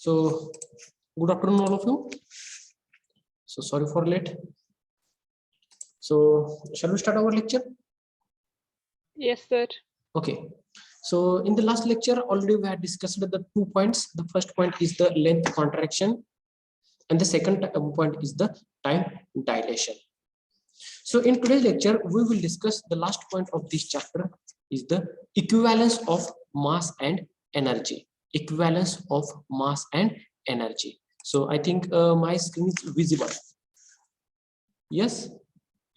So, good afternoon, all of you. So, sorry for late. So, shall we start our lecture? Yes, sir. Okay. So, in the last lecture, already we had discussed the 2 points. The first point is the length contraction, and the second point is the time dilation. So, in today's lecture, we will discuss the last point of this chapter is the equivalence of mass and energy. Equivalence of mass and energy. So, I think my screen is visible. Yes.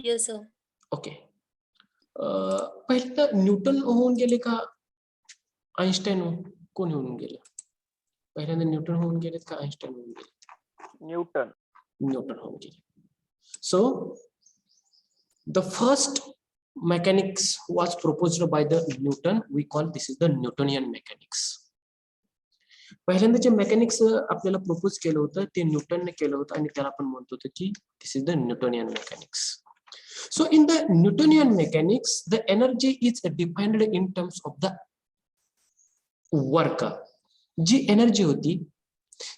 Yes, sir. Okay. पहिल्यांदा Newton होऊन गेले का Einstein कोण होऊन गेले? पहिल्यांदा Newton होऊन गेलेत का आइन्स्टाईन होऊन गेले? न्यूटन होऊन गेले. So the first mechanics was proposed by the Newton. We call this is the Newtonian mechanics. पहिल्यांदा जे मेकॅनिक्स आपल्याला प्रपोज केलं होतं ते न्यूटनने केलं होतं आणि त्याला आपण म्हणतो की this is the Newtonian mechanics. So in the Newtonian mechanics, the energy is defined in terms of the work. जी एनर्जी होती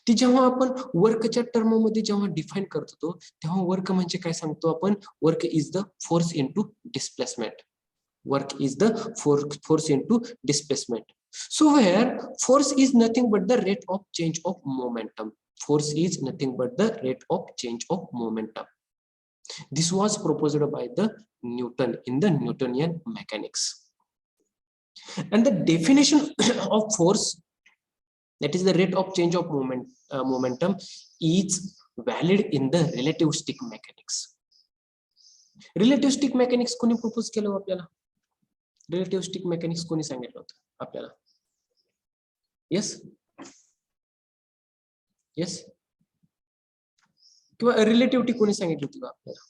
ती जेव्हा आपण वर्कच्या टर्म मध्ये जेव्हा डिफाइन करत होतो तेव्हा वर्क म्हणजे काय सांगतो आपण? Work is the force into displacement. Work is the force into displacement. So where force is nothing but the rate of change of momentum. Force is nothing but the rate of change of momentum. This was proposed by the Newton in the Newtonian mechanics. And the definition of force, that is the rate of change of momentum, is valid in the relativistic mechanics. Relativistic mechanics कोणी propose केलं आपल्याला? Relativistic mechanics कोणी सांगितलं होतं आपल्याला? Yes yes किंवा relativity कोणी सांगितली होती आपल्याला?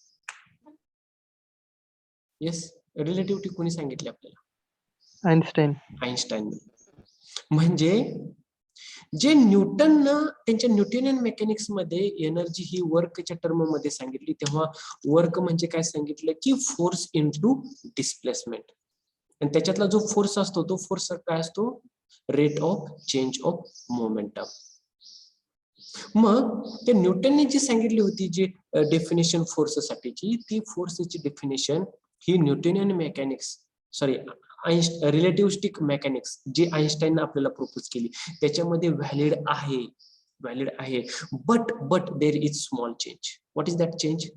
येस रिलेटिव्हिटी कोणी सांगितली आपल्याला? आइन्स्टाईन. म्हणजे जे न्यूटननं त्यांच्या न्यूटोनियन मेकॅनिक्स मध्ये एनर्जी ही वर्कच्या टर्म मध्ये सांगितली तेव्हा वर्क म्हणजे काय सांगितलं की फोर्स इनटू डिस्प्लेसमेंट. आणि त्याच्यातला जो फोर्स असतो तो फोर्स काय असतो? Rate of change of momentum. मग ते न्यूटनने जी सांगितली होती जी डेफिनेशन फोर्स साठीची ती फोर्सची डेफिनेशन ही न्यूटोनियन मेकॅनिक्स रिलेटिव्हिस्टिक मेकॅनिक्स जी आइन्स्टाईन आपल्याला प्रपोज केली त्याच्यामध्ये व्हॅलिड आहे. But there is small change. What is that change?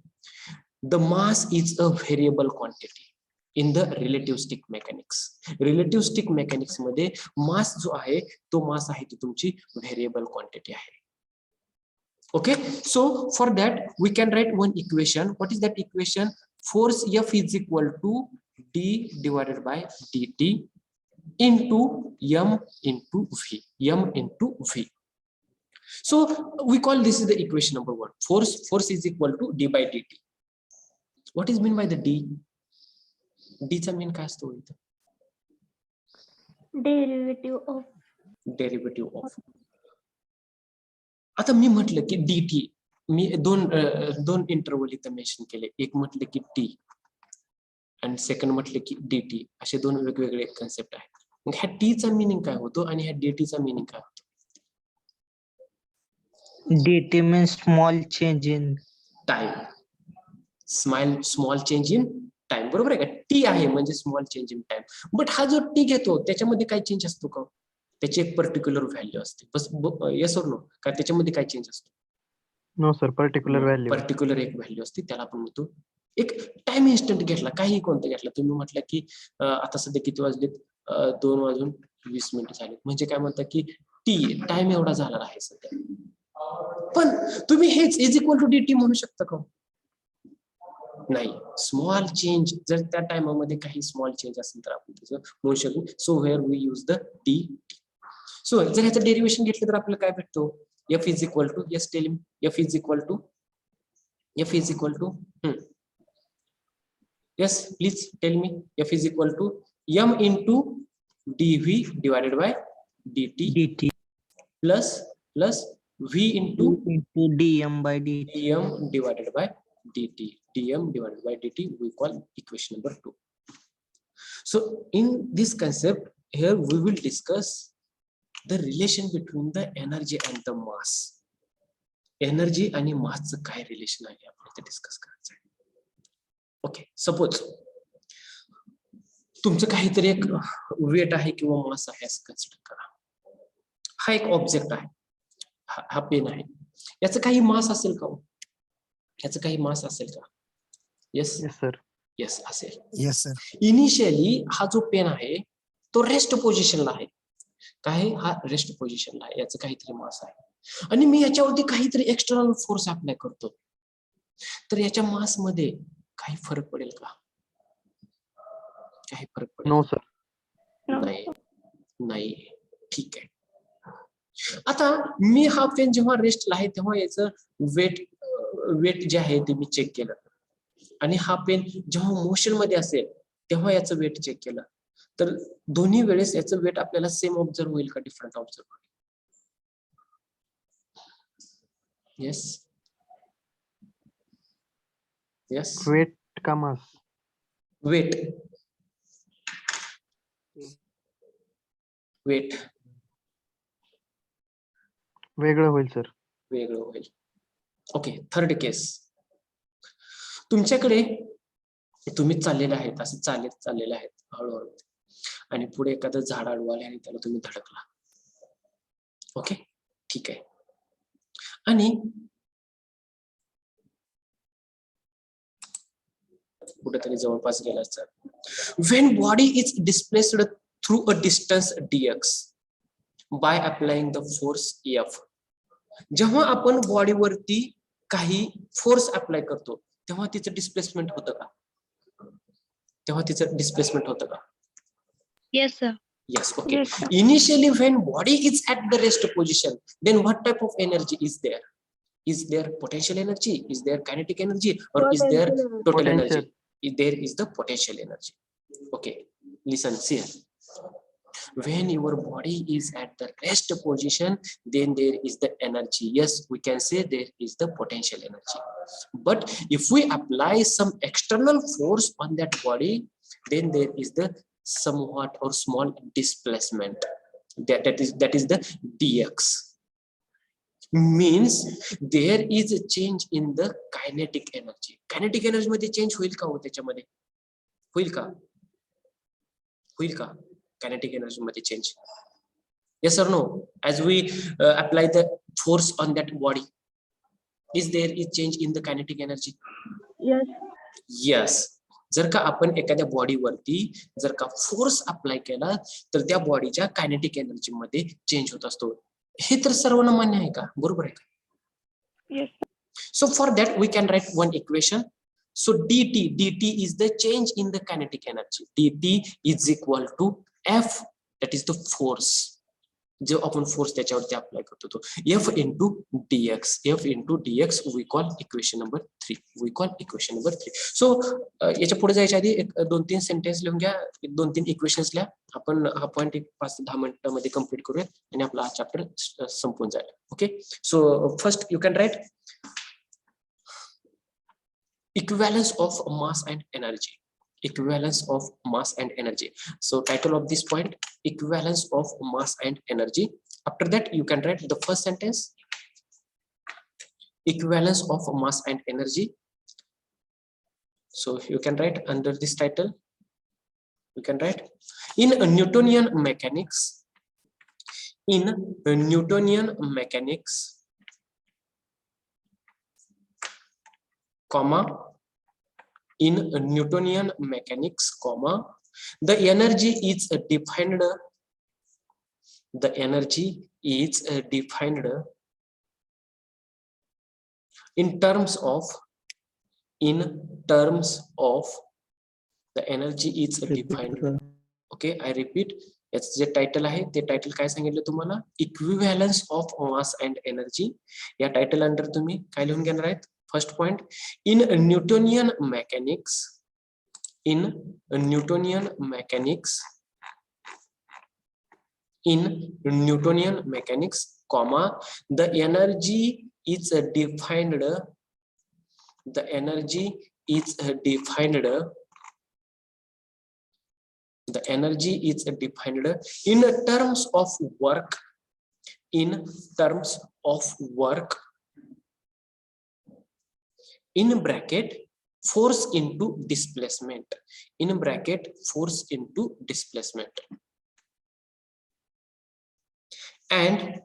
The mass is a variable quantity in the relativistic mechanics. Relativistic mechanics मध्ये मास जो आहे तो मास आहे ती तुमची व्हेरिएबल क्वांटिटी आहे. Okay, so for that we can write one equation. What is that equation? Force F is equal to d divided by dt into m into v. M into v. So we call this is the equation number 1. Force is equal to d by dt. What is meant by the d? D चा mean काय असतो? Derivative of. आता मी म्हटलं की dt, मी दोन interval इथं mention केले. एक म्हटलं की t आणि सेकंड म्हटलं की dt. असे दोन वेगवेगळे कन्सेप्ट आहेत. मग ह्या t चा मीनिंग काय होतो आणि ह्या dt चा मीनिंग काय होतो? dt means small change in time. Small change in time. बरोबर आहे का? टी आहे म्हणजे small change in time. But हा जो टी घेतो त्याच्यामध्ये काय चेंज असतो का? त्याची एक पर्टिक्युलर व्हॅल्यू असते. बस येस और नो? का त्याच्यामध्ये काय चेंज असतो? नो सर, पर्टिक्युलर एक व्हॅल्यू असते त्याला आपण म्हणतो. एक टाइम इन्स्टंट घेतला काही कोणता घेतला तुम्ही म्हटलं की आता सध्या किती वाजलेत? 2:20 झाले म्हणजे काय म्हणता की टी टाइम एवढा झाला आहे सध्या. पण तुम्ही हेच is equal to D T म्हणू शकता का? नाही. स्मॉल चेंज जर त्या टाइममध्ये काही स्मॉल चेंज असेल तर आपण त्याचं म्हणू शकू. So where we use the D. So जर ह्याचं डेरिव्हेशन घेतलं तर आपल्याला काय भेटतो? F is equal to, yes tell me, F is equal to yes please tell me, F is equal to M into D V divided by dt plus v into dm by dt. dm divided by dt. dm divided by dt we call equation number 2. So in this concept here we will discuss the relation between the energy and the mass. Energy आणि मासचं काय relation आहे आपण discuss करायचं आहे. Okay, suppose तुमचं काहीतरी एक wait आहे किंवा मास आहे असं कन्सिडर करा. हा एक ऑब्जेक्ट आहे, हा पेन आहे. याचं काही मास असेल का? याचं काही मास असेल का? Yes sir. येस असेल. Yes sir. इनिशियली हा जो पेन आहे तो रेस्ट पोझिशनला आहे. काय? हा रेस्ट पोझिशनला आहे. याचं काहीतरी मास आहे आणि मी याच्यावरती काहीतरी एक्सटर्नल फोर्स अप्लाय करतो, तर याच्या मास मध्ये काही फरक पडेल का? काही फरक पडेल? No sir. नाही नाही. ठीक आहे. आता मी हा पेन जेव्हा रेस्टला आहे तेव्हा याचं वेट जे आहे ते मी चेक केलं, आणि हा पेन जेव्हा मोशन मध्ये असेल तेव्हा याचं वेट चेक केलं, तर दोन्ही वेळेस याचं वेट आपल्याला सेम ऑब्झर्व होईल का डिफरंट ऑब्झर्व होईल? Yes yes. वेट का मास? वेट वेट वेगळं होईल सर. वेगळं होईल. Okay, third case. तुमच्याकडे तुम्ही चाललेले आहेत, असं चाललेले आहेत हळूहळू, आणि पुढे एखादं झाड अडवाले आणि त्याला तुम्ही धडकला. ओके, ठीक आहे. आणि कुठेतरी जवळपास गेला तर when body is displaced through a distance dx by applying the force F. जेव्हा आपण बॉडीवरती काही फोर्स अप्लाय करतो तेव्हा तिचं डिस्प्लेसमेंट होतं का? तेव्हा तिचं डिस्प्लेसमेंट होतं का? Yes, sir. Yes, okay. Yes, sir. Initially, when body is at the rest position, then what type of energy is there? Is there potential energy? Is there kinetic energy? Or is there total energy? There is the potential energy. Okay, listen, see. When your body is at the rest position, then there is the energy. Yes, we can say there is the potential energy. But if we apply some external force on that body, then there is the somewhat or small displacement. That is the dx. Means there is a change in the kinetic energy. Kinetic energy मध्ये change होईल का? हो त्याच्यामध्ये होईल का? होईल का kinetic energy मध्ये change? Yes or no? As we apply the force on that body, is there a change in the kinetic energy? Yes. Yes. जर का आपण एखाद्या बॉडीवरती जर का फोर्स अप्लाय केला तर त्या बॉडीच्या कायनेटिक एनर्जी मध्ये चेंज होत असतो. हे तर सर्वांना मान्य आहे का? बरोबर आहे का? Yes. So for that we can write one equation. So dt is the change in the kinetic energy. dt is equal to F, that is the force. जो आपण फोर्स त्याच्यावरती अप्लाय करतो तो F into dx. F into dx we call equation number 3. We call equation number 3. So याच्या पुढे जायच्या आधी एक 2-3 सेंटेन्स लिहून घ्या, 2-3 इक्वेशन्स लिहा. आपण हा पॉइंट 5-10 मिनिटांमध्ये कंप्लीट करूया आणि आपला हा चॅप्टर संपून जाईल. Okay, so first you can write equivalence of mass and energy. Equivalence of mass and energy. So title of this point, equivalence of mass and energy. After that you can write the first sentence, equivalence of mass and energy. So you can write under this title, you can write in Newtonian mechanics, in Newtonian mechanics, comma, in Newtonian mechanics, comma, the energy is defined, the energy is defined in terms of the energy is defined. Okay, I repeat, याचं जे title आहे ते title काय सांगितलं तुम्हाला? Equivalence of mass and energy. या title under तुम्ही काय लिहून घेणार आहेत? First point, in Newtonian mechanics, comma, the energy is defined in terms of work in terms of work in bracket force into displacement, in bracket force into displacement, and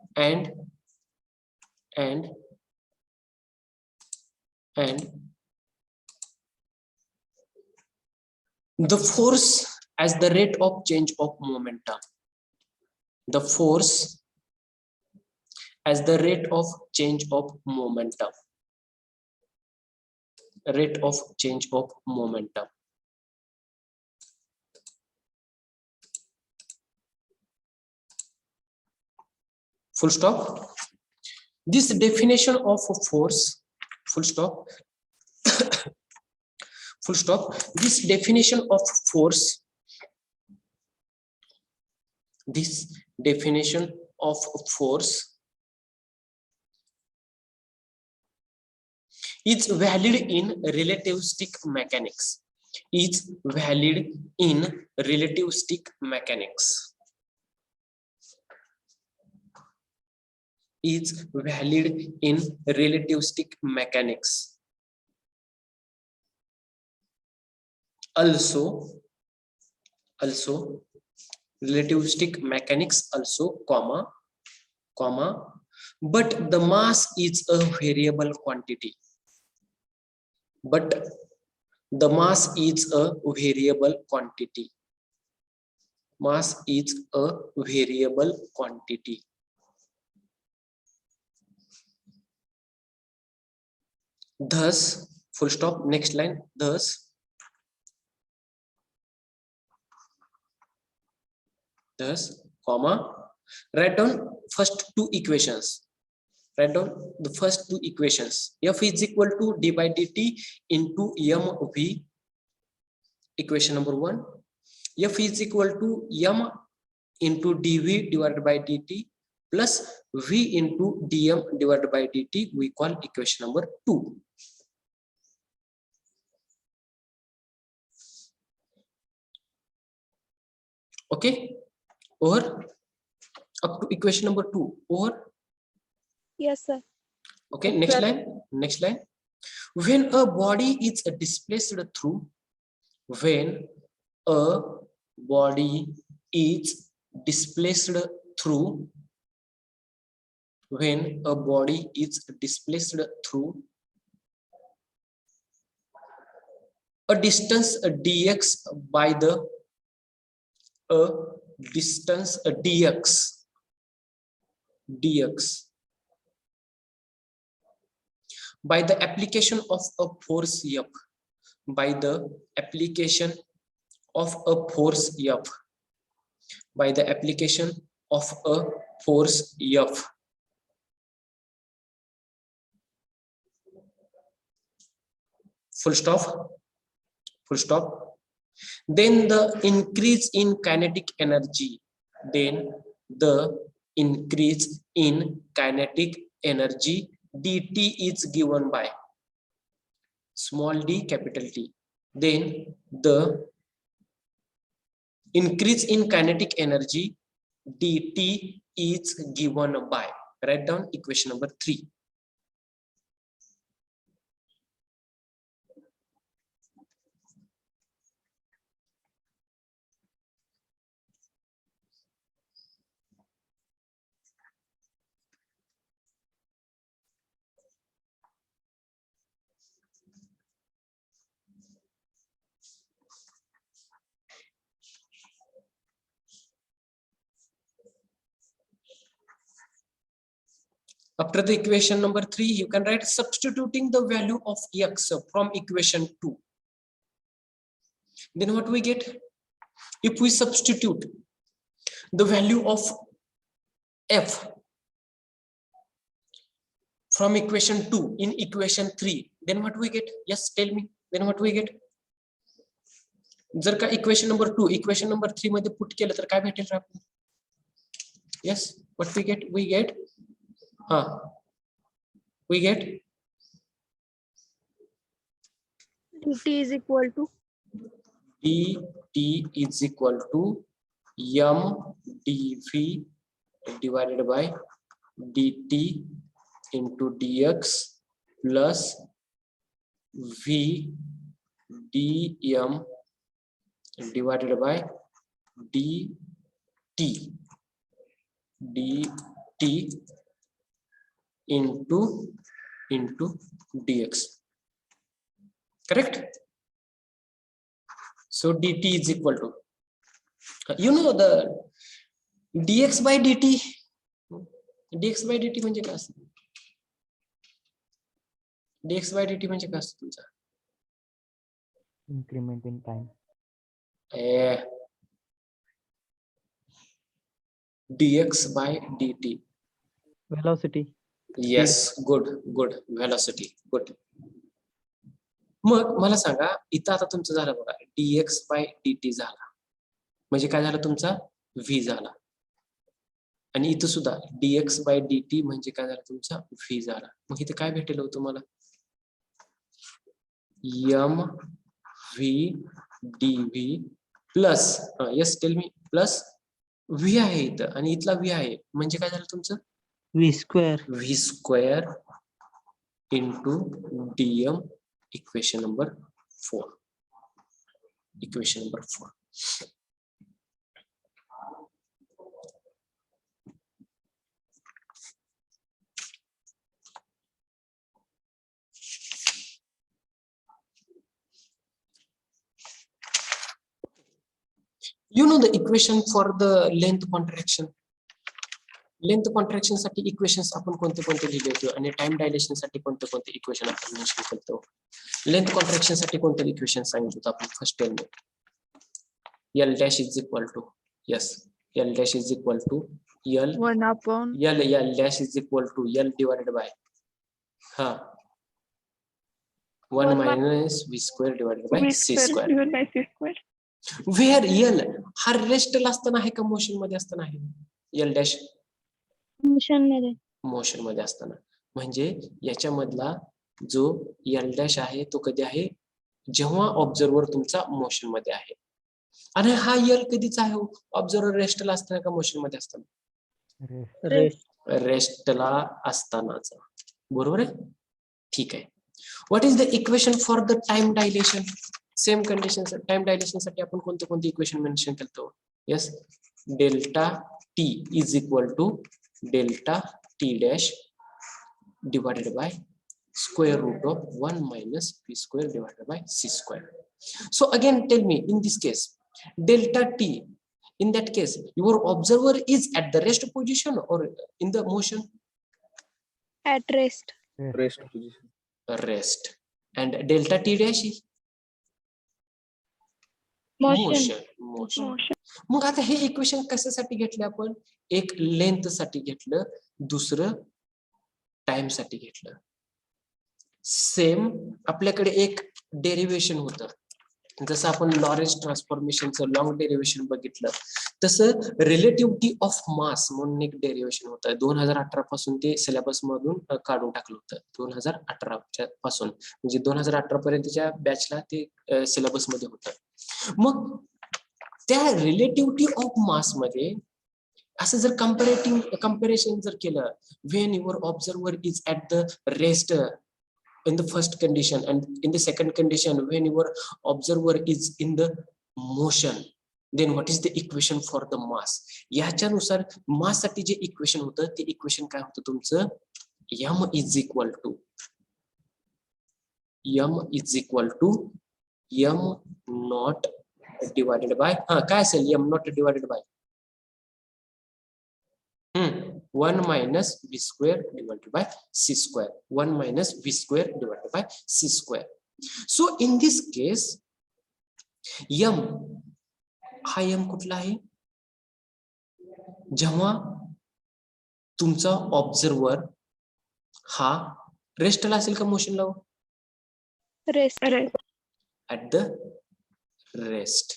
the force as the rate of change of momentum, the force as the rate of change of momentum, rate of change of momentum. Full stop. This definition of a force, full stop, full stop. This definition of force, this definition of force is valid in relativistic mechanics. Is valid in relativistic mechanics. Is valid in relativistic mechanics. Also relativistic mechanics also, comma, but the mass is a variable quantity. But the mass is a variable quantity. Mass is a variable quantity. Thus, full stop, next line, thus comma, write down first two equations. Write down the first two equations. F is equal to d by dt into mv, equation number 1. F is equal to m into dv divided by dt plus v into dm divided by dt, we call equation number 2. Okay, over up to equation number 2, over. Yes, sir. Okay, next line. When a body is displaced through, when a body is displaced through, when a body is displaced through a distance dx by the distance dx by the application of a force F, by the application of a force F, by the application of a force F, full stop, then the increase in kinetic energy, then the increase in kinetic energy dt is given by small d capital T, then the increase in kinetic energy dt is given by, write down equation number 3. After the equation number 3, you can write substituting the value of x from equation 2. Then what we get? If we substitute the value of f from equation 2 in equation 3, then what we get? Yes, tell me. Then what we get? जर का equation number 2 equation number 3 मध्ये put केलं तर काय भेटेल आपल्याला? Yes, what we get? We get dt is equal to m dv divided by dt into dx plus v dm divided by dt into dx. Correct? So dt is equal to, you know, the dx by dt. dx by dt म्हणजे काय असतं? dx by dt म्हणजे काय असतं तुमचा? Increment in time. dx by dt. Velocity. Yes, good. Velocity, good. मग मला सांगा, इथं आता तुमचं झालं बघा, dx by dt झाला, म्हणजे काय झालं तुमचा v झाला. आणि इथं सुद्धा dx by dt म्हणजे काय झालं तुमचा v झाला. मग इथे काय भेटेल तुम्हाला? m v dv plus, yes tell me, plus v आहे इथं आणि इथला v आहे, म्हणजे काय झालं तुमचं V square. v square into dm. Equation number 4. Equation number 4. You know the equation for the length contraction. Length contraction साठी इक्वेशन्स आपण कोणते कोणते लिहिले होते आणि टाइम डायलेशन साठी कोणते कोणते इक्वेशन आपण मेन्शन करतो. लेंथ कॉन्ट्रॅक्शन साठी कोणते इक्वेशन सांगितलं होतं आपण? First tell me. L dash is equal to, yes, L dash is equal to L 1 upon L dash is equal to L divided by 1 minus v square divided by c square. divided by c square. Where L हा रेस्टला असताना आहे का motion मध्ये असताना आहे? L dash motion मध्ये असताना, म्हणजे याच्यामधला जो L dash आहे तो कधी आहे? जेव्हा ऑब्झर्वर तुमचा मोशन मध्ये आहे. आणि हा L कधीचा आहे? ऑब्झर्वर रेस्टला असताना का मोशन मध्ये असताना? रेस्टला असतानाचा. बरोबर आहे? ठीक आहे. What is the equation for the time dilation? Same condition. Time dilation साठी आपण कोणते कोणते इक्वेशन मेन्शन केलतो? Yes, delta T is equal to delta T dash divided by square root of 1 minus p square divided by c square. So again tell me, in this case delta t, in that case your observer is at the rest position or in the motion? At rest. Rest position. Rest. And delta t dash is motion. मग आता हे equation कशासाठी घेतलं आपण? एक length साठी घेतलं, दुसरं time साठी घेतलं. सेम आपल्याकडे एक डेरिव्हेशन होतं, जसं आपण लॉरेंस ट्रान्सफॉर्मेशनचं लॉंग डेरिव्हेशन बघितलं, तसं रिलेटिव्हिटी ऑफ मास म्हणून एक डेरिव्हेशन होतं. 2018 पासून ते सिलेबस मधून काढून टाकलं होतं. 2018 पासून, म्हणजे 2018 पर्यंतच्या बॅचला ते सिलेबस मध्ये होतं. मग त्या रिलेटिव्हिटी ऑफ मास मध्ये असं जर कंपॅरिझन जर केलं, when your observer is at the rest in the first condition and in the second condition when your observer is in the motion, then what is the equation for the mass? याच्यानुसार मास साठी जे equation होतं ते equation काय होतं तुमचं? m is equal to m not divided by काय असेल? m not divided by 1 minus v square divided by c square. 1 minus v square divided by c square. So in this case m हा m कुठला आहे? जेव्हा तुमचा observer हा रेस्टला असेल का मोशनला? Rest. At the rest.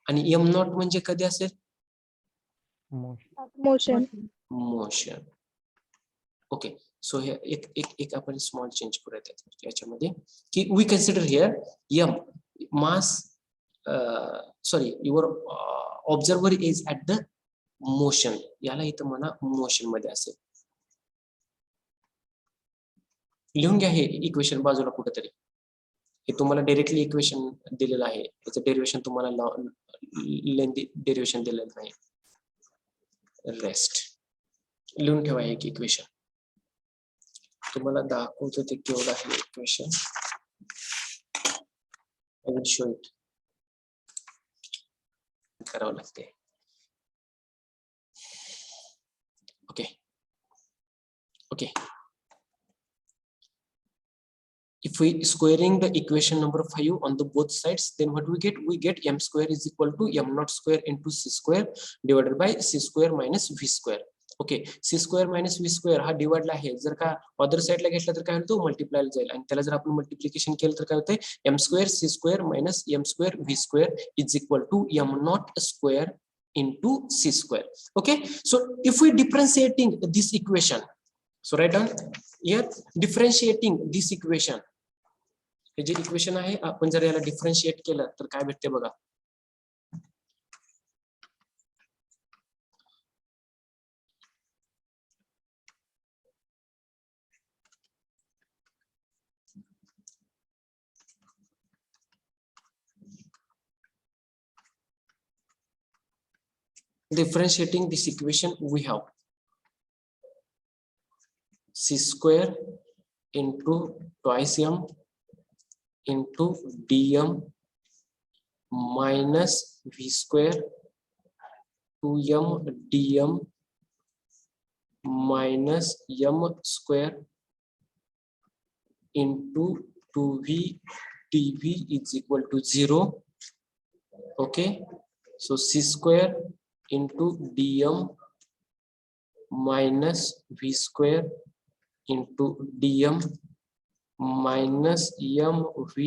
आणि m नॉट म्हणजे कधी असेल? Motion. मोशन. ओके, सो हे एक आपण स्मॉल चेंज करूया याच्यामध्ये, की we consider here m mass, sorry, your observer is at the motion, याला इथं म्हणा मोशन मध्ये असेल. लिहून घ्या हे इक्वेशन बाजूला कुठेतरी. हे तुम्हाला डायरेक्टली इक्वेशन दिलेलं आहे, त्याचं डेरिव्हेशन तुम्हाला लेंथी डेरिव्हेशन दिलेलं नाही. रेस्ट लिहून ठेवा एक इक्वेशन. तुम्हाला दाखवतो ते केवढं आहे equation. I will show it. करावं लागते. Okay okay. If we squaring the equation number 5 on the both sides, then what we get? We get m square is equal to m naught square into c square divided by c square minus v square. Okay, c square minus v square हा डिवाइडला आहे. जर का other साइडला घेतला तर काय होतो? Multiply जाईल आणि त्याला जर आपण मल्टिप्लिकेशन केलं तर काय होते? m square c square minus m square v square is equal to m naught square into c square. Okay, so if we differentiating this equation, so write down here differentiating this equation. हे जे equation आहे आपण जर याला differentiate केलं तर काय भेटते बघा. Differentiating this equation, we have c square into twice m into dm minus v square 2m dm minus m square into 2v dv is equal to 0. Okay, so c square into dm minus v square into dm minus mv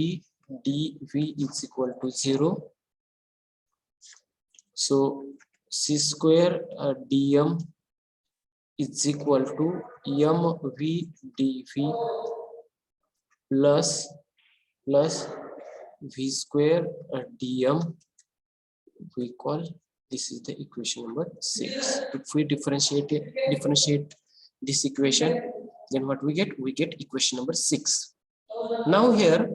dv is equal to 0. So c square dm is equal to mv dv plus v square dm. We call this is the equation number 6. If we differentiate this equation, then what we get? We get equation number 6. Now here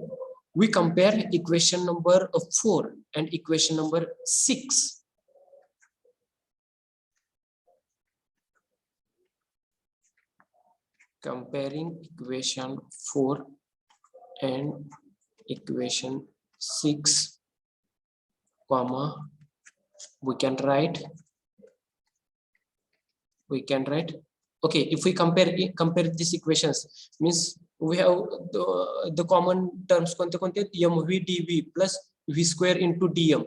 we compare equation number 4 and equation number 6. Comparing equation 4 and equation 6, comma, we can write okay, if we compare these equations, means we have the common terms कोणते कोणते? mv dv plus v square into dm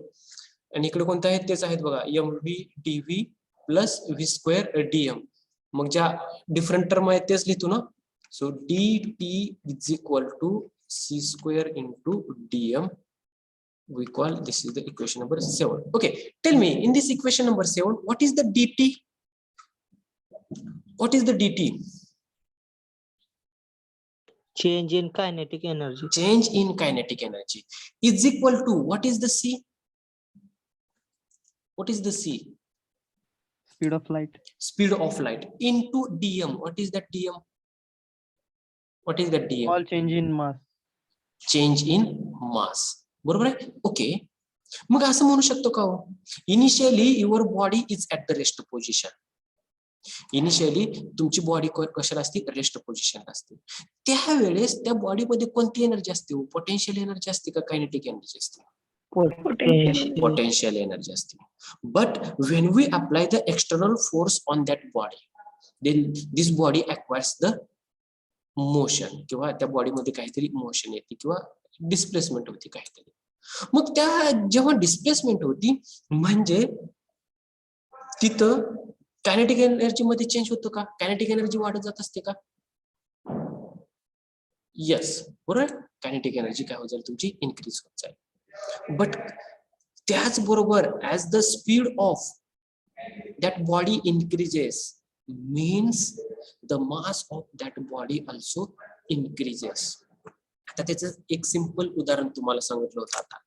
आणि इकडे कोणते आहेत तेच आहेत बघा, mv dv plus v square dm. मग ज्या डिफरंट टर्म आहेत तेच लिहितो ना. सो dt is equal to c square into dm. We call this is the equation number 7. Okay, tell me in this equation number 7, what is the dt? What is the dt? Change in kinetic energy. Change in kinetic energy is equal to what is the c? What is the c? Speed of light. Speed of light into dm. What is that dm? What is that dm? All change in mass. Change in mass. बरोबर आहे. Okay, मग असं म्हणू शकतो का हो, initially your body is at the rest position. Initially तुमची body कशाला असते? रेस्ट पोझिशन असते. त्यावेळेस त्या बॉडीमध्ये कोणती एनर्जी असते? पोटेन्शियल एनर्जी असते का कायनेटिक एनर्जी असते? Potential energy असते. But when we apply the external force on that body, then this body acquires the motion, किंवा त्या बॉडीमध्ये काहीतरी मोशन येते किंवा डिस्प्लेसमेंट होती काहीतरी. मग त्या जेव्हा डिस्प्लेसमेंट होती म्हणजे तिथं कायनेटिक एनर्जी मध्ये चेंज होतो का? कायनेटिक एनर्जी वाढत जात असते का? येस, बरोबर. कायनेटिक एनर्जी काय होत जाईल? तुमची इन्क्रीज होत जाईल. बट त्याचबरोबर as the speed of that body increases means the mass of that body also increases. आता त्याचं एक सिंपल उदाहरण तुम्हाला सांगितलं होतं. आता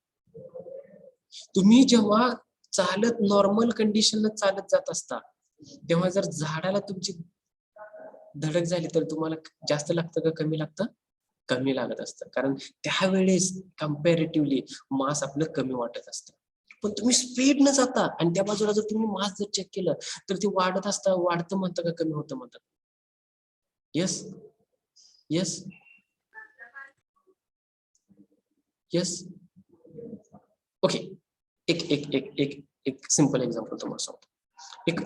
तुम्ही जेव्हा चालत नॉर्मल कंडिशनला चालत जात असता तेव्हा जर झाडाला तुमची धडक झाली तर तुम्हाला जास्त लागतं का कमी लागतं? कमी लागत असतं, कारण त्यावेळेस कम्पॅरेटिव्हली मास आपलं कमी वाटत असतं. पण तुम्ही स्पीड न जाता आणि त्या बाजूला जर तुम्ही मास जर चेक केलं तर ते वाढत असतं, वाढतं म्हणतं का कमी होतं म्हणतात? Yes yes yes. ओके, एक एक एक एक एक सिंपल एक्झाम्पल तुम्हाला सांगतो. एक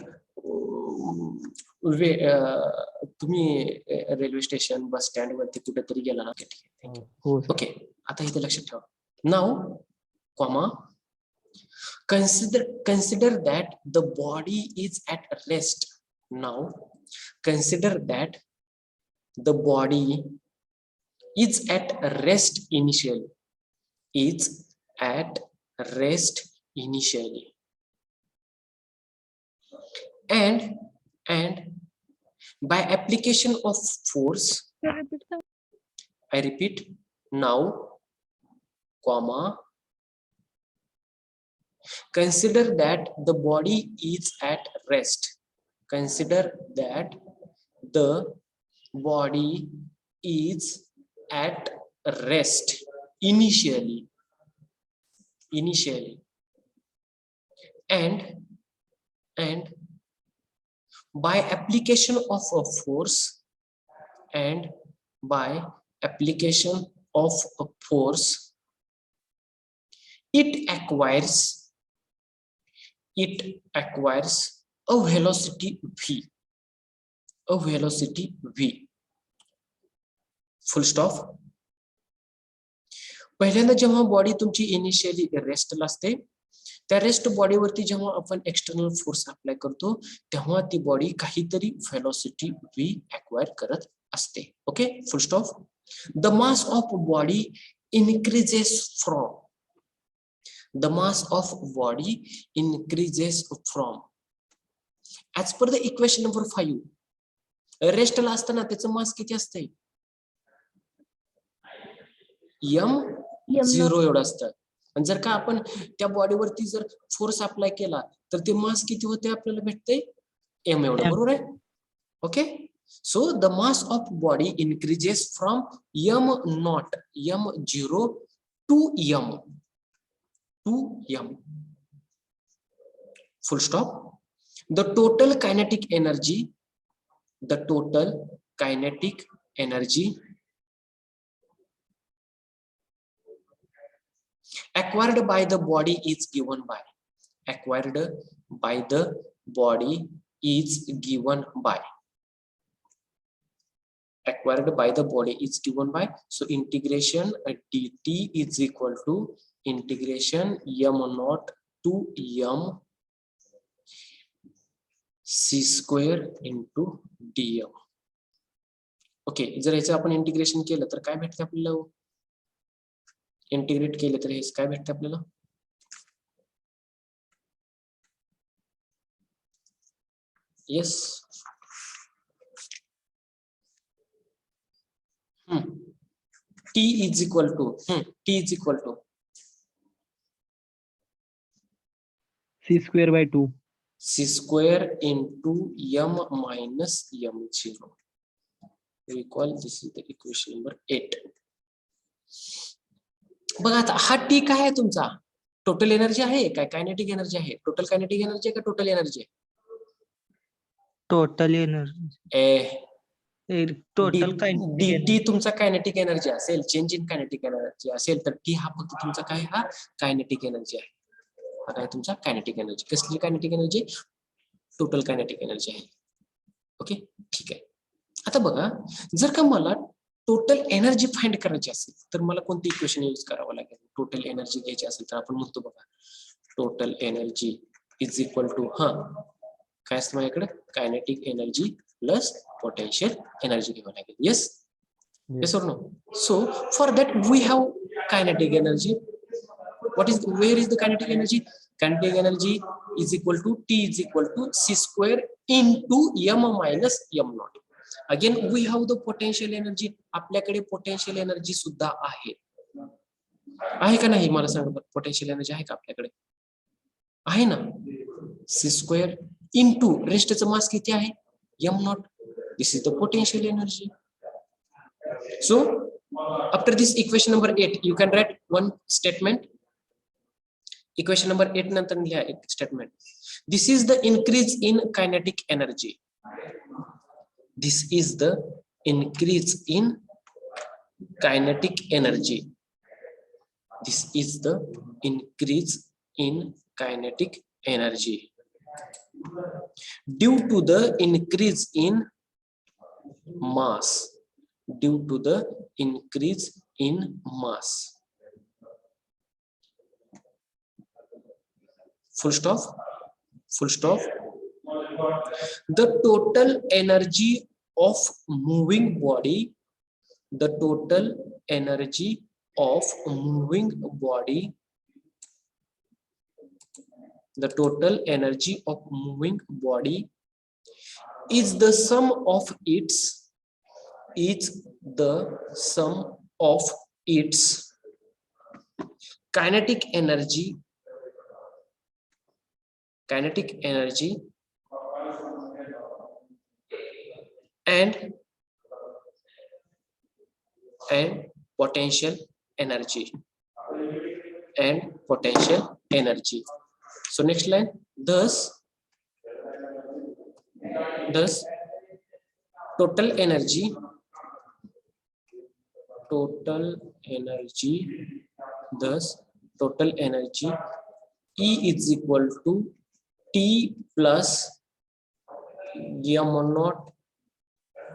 तुम्ही रेल्वे स्टेशन बस स्टँड वरती कुठेतरी गेला ना? हो ओके, आता इथे लक्षात ठेवा. नाव comma consider that the body is at rest. Now consider that the body is at rest initially. Is at rest initially. And by application of force, I repeat, now comma consider that the body is at rest. Consider that the body is at rest initially. And by application of a force, and by application of a force, it acquires a velocity v. A velocity v. Full stop. पहिल्यांदा जेव्हा body तुमची initially रेस्टला असते, त्या rest बॉडीवरती जेव्हा आपण external force apply करतो तेव्हा ती बॉडी काहीतरी व्हेलॉसिटी v अक्वायर करत असते. Okay, full stop. The mass of body increases from as per the equation number 5. रेस्टला असताना त्याचं मास किती असते? m0 एवढं असतं. आणि जर का आपण त्या बॉडीवरती जर फोर्स अप्लाय केला तर ते मास किती होते आपल्याला भेटते? m एवढं, बरोबर आहे? Okay, so the mass of body increases from m0 to m. Full stop. The total kinetic energy acquired by the body is given by so integration dt is equal to integration m0 to m c square into dm. Okay, जर याचं आपण integration केलं तर काय भेटते आपल्याला? Integrate केलं तर हे काय भेटते आपल्याला? Yes, t is equal to c square by 2. c square into m minus m0. Recall this is the equation number 8. बघा आता हा टी काय आहे तुमचा? टोटल एनर्जी आहे काय? कायनेटिक एनर्जी आहे? टोटल कायनेटिक एनर्जी आहे का टोटल एनर्जी आहे? Total energy. टोटल डी तुमचा कायनेटिक एनर्जी असेल, चेंज इन कायनेटिक एनर्जी असेल तर टी हा फक्त तुमचा काय? हा कायनेटिक एनर्जी आहे. हा काय तुमचा कायनेटिक एनर्जी. कसली kinetic energy? Total kinetic energy आहे. ओके, ठीक आहे. आता बघा, जर का मला टोटल एनर्जी फाइंड करायची असेल तर मला कोणती इक्वेशन यूज करावं लागेल? टोटल एनर्जी घ्यायची असेल तर आपण म्हणतो बघा, total energy is equal to काय असतं माझ्याकडे? Kinetic energy plus potential energy घ्यावं लागेल. येस येस और no? So for that we have kinetic energy. where is the kinetic energy? Kinetic energy is equal to T is equal to C square into M minus M0. Again we have the potential energy. आपल्याकडे potential energy सुद्धा आहे का नाही? मला सांगा, potential energy आहे का आपल्याकडे? आहे ना. C square into रेस्टचं मास किती आहे? M0. This is the potential energy. So after this equation number 8, you can write one statement. Equation number 8 नंतर लिहा एक statement. This is the increase in kinetic energy. This is the increase in kinetic energy. This is the increase in kinetic energy due to the increase in mass. Due to the increase in mass. Full stop. Full stop. The total energy of moving body. The total energy of moving body. The total energy of moving body is the sum of its. Is the sum of its kinetic energy. Kinetic energy and potential energy. And potential energy. So next line. Thus total energy. Thus total energy E is equal to T plus m naught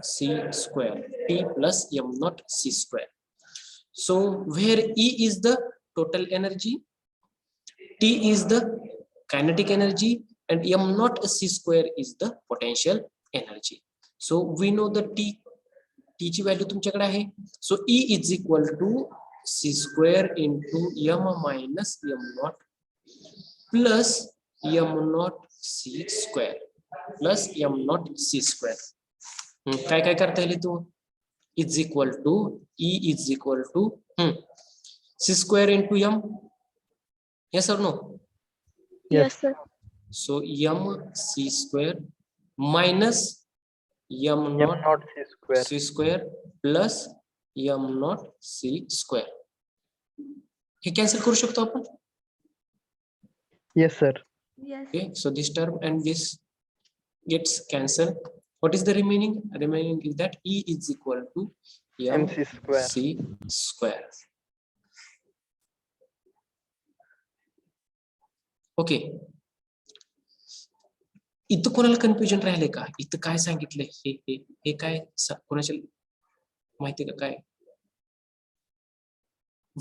c square. T plus m naught c square. So where E is the total energy, T is the kinetic energy, and m naught c square is the potential energy. So we know the T ची value तुमच्याकडे आहे. सो E is equal to c square into m minus m naught plus m naught c square plus m naught c square. काय काय करता येईल तू? Is equal to E is equal to c square into m. Yes or no? Yes, sir. So m c square minus m naught c square plus m naught c square. Hey cancel करू शकतो आपण. Yes, sir. Yes. Okay, so this term and this gets cancelled. What is the remaining? Remaining is that E is equal to m MC square. c square. Okay. इथं कोणाला confusion राहिले का? इथं काय सांगितलंय? हे काय कोणाच्या माहिती का काय?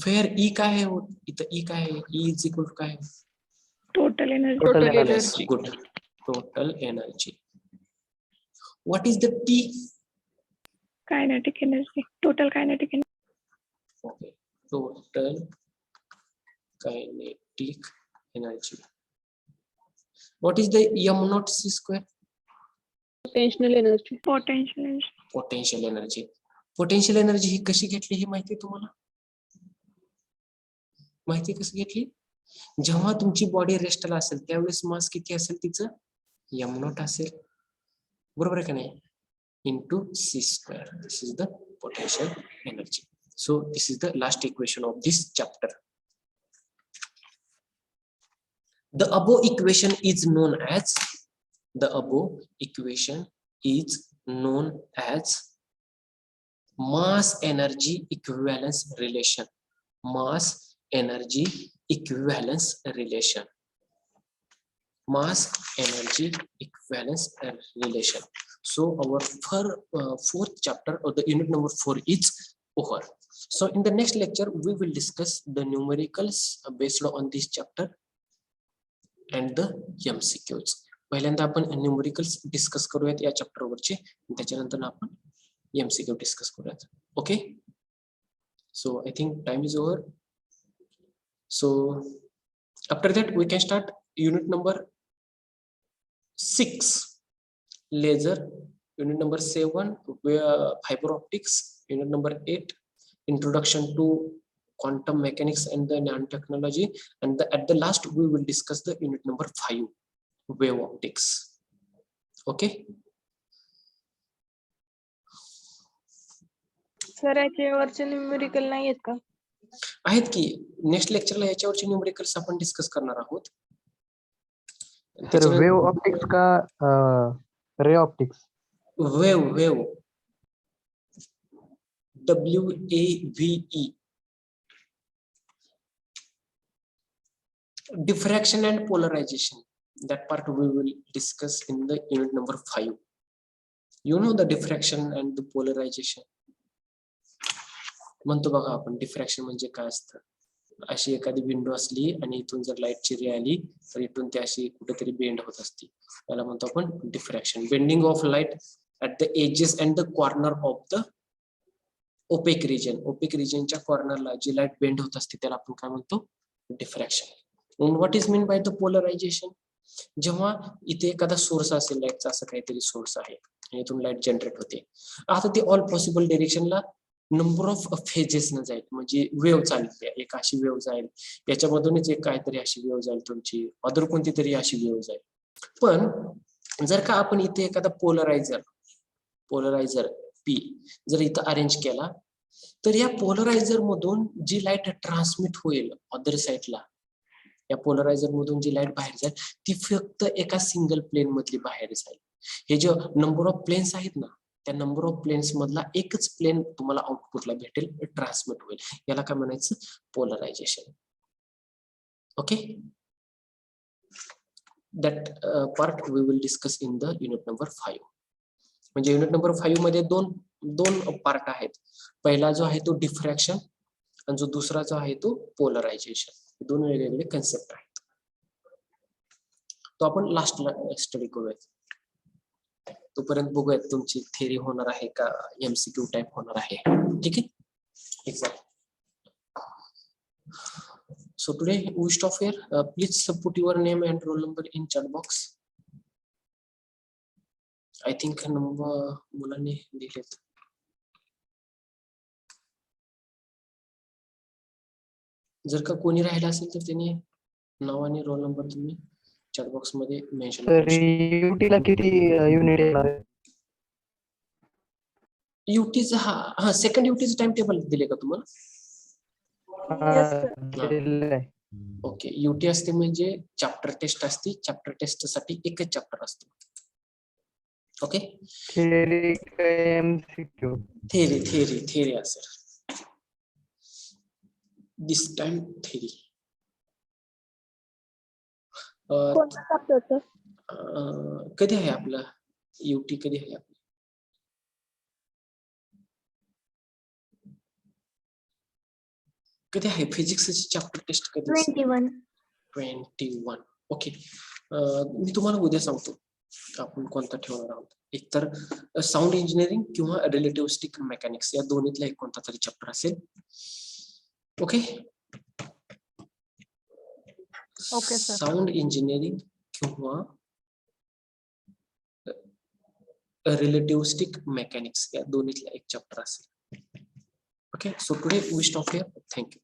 Where E काय आहे? इथं E काय आहे? E is equal to काय? Total energy. Total energy. Good. Total energy. What is the T? Kinetic energy. Total kinetic energy. Okay. Total kinetic energy. What is the m naught c square? Potential energy. Potential energy. Potential energy. Potential energy ही कशी घेतली हे माहिती तुम्हाला? माहिती कशी घेतली? जेव्हा तुमची body रेस्टला असेल त्यावेळेस मास किती असेल तिचं? m naught असेल. बरोबर आहे का नाही? Into c square. This is the potential energy. So this is the last equation of this chapter. The above equation is known as mass energy equivalence relation. Mass energy equivalence relation. Mass energy equivalence relation. So our fourth chapter or the unit number 4 is over. So in the next lecture we will discuss the numericals based on this chapter and the MCQs. पहिल्यांदा आपण numericals discuss करूयात या chapter वरचे, त्याच्यानंतर आपण MCQ discuss करूयात. Okay, so I think time is over. So after that we can start unit number 6 laser, unit number 7 fiber optics, unit number 8 introduction to quantum mechanics and the nanotechnology, and at the last we will discuss the unit number 5 wave optics. Okay. Sir याच्यावरचे numerical नाही आहेत का? आहेत की. Next लेक्चरला याच्यावरचे numericals आपण discuss करणार आहोत. सर वेव ऑप्टिक्स का ray optics? Wave WAVE. Diffraction and polarization. That part we will discuss in the unit number 5. You know the diffraction and the polarization. म्हणतो बघा आपण डिफ्रॅक्शन म्हणजे काय असतं. अशी एखादी विंडो असली आणि इथून जर लाईटची रे आली तर इथून ती अशी कुठेतरी बेंड होत असते. त्याला म्हणतो आपण diffraction. Bending of light at the edges and the corner of the opaque region. Opaque रिजनच्या कॉर्नरला जी लाईट बेंड होत असते त्याला आपण काय म्हणतो? Diffraction. What is mean by the polarisation? जेव्हा इथे एखादा सोर्स असेल लाईटचा, असं काहीतरी सोर्स आहे आणि इथून लाईट जनरेट होते. आता ती ऑल पॉसिबल डिरेक्शनला नंबर ऑफ फेजेस न जाईल, म्हणजे वेव्ह चालते. एक अशी वेव्ह जाईल, याच्यामधूनच एक काहीतरी अशी वेव्ह जाईल तुमची, अदर कोणती तरी अशी वेव्ह जाईल. पण जर का आपण इथे एखादा पोलरायझर P जर इथं अरेंज केला तर या पोलरायझर मधून जी लाईट ट्रान्समिट होईल अदर साइडला, या पोलरायझर मधून जी लाईट बाहेर जाईल ती फक्त एका सिंगल प्लेन मधली बाहेर जाईल. हे जे नंबर ऑफ प्लेन्स आहेत ना, त्या नंबर ऑफ प्लेन्स मधला एकच प्लेन तुम्हाला आउटपुटला भेटेल, ट्रान्समिट होईल. याला काय म्हणायचं? Polarisation. Okay, that part we will discuss in the unit number 5. म्हणजे युनिट नंबर 5 मध्ये दोन पार्ट आहेत. पहिला जो आहे तो डिफ्रॅक्शन आणि जो दुसरा जो आहे तो पोलरायझेशन. दोन वेगवेगळे कन्सेप्ट आहेत. तो आपण लास्टला स्टडी करूयात. तोपर्यंत बघूयात तुमची थेअरी होणार आहे का MCQ टाइप होणार आहे. ठीक आहे, exact. So today we stop here. Please put your name and roll number in chat box. I think number मुलांनी दिलेत. जर का कोणी राहिला असेल तर त्यांनी नाव आणि रोल नंबर तुम्ही चॅट बॉक्स मध्ये मेन्शन करू शकता. युटीला किती युनिट येणार आहे? युटीचा हा सेकंड युटीचं टाइम टेबल दिले का तुम्हाला? ओके, युटी असते म्हणजे चॅप्टर टेस्ट असते. चॅप्टर टेस्ट साठी एकच चॅप्टर असतो. Okay, theory MCQ? थेरी असेल. This time theory. कोणता चॅप्टर? कधी आहे आपला युटी? कधी आहे आपलं? कधी आहे फिजिक्सची चॅप्टर टेस्ट? कधी? 21. ओके, मी तुम्हाला उद्या सांगतो आपण कोणता ठेवणार आहोत. एकतर साऊंड इंजिनिअरिंग किंवा रिलेटिव्हिस्टिक मेकॅनिक्स, या दोन्हीतला एक कोणता तरी चॅप्टर असेल. Okay, okay sir. Sound engineering किंवा रिलेटिव्हिस्टिक मेकॅनिक्स, या दोन्हीतला एक चॅप्टर असेल. Okay, so today we stop here. Thank you.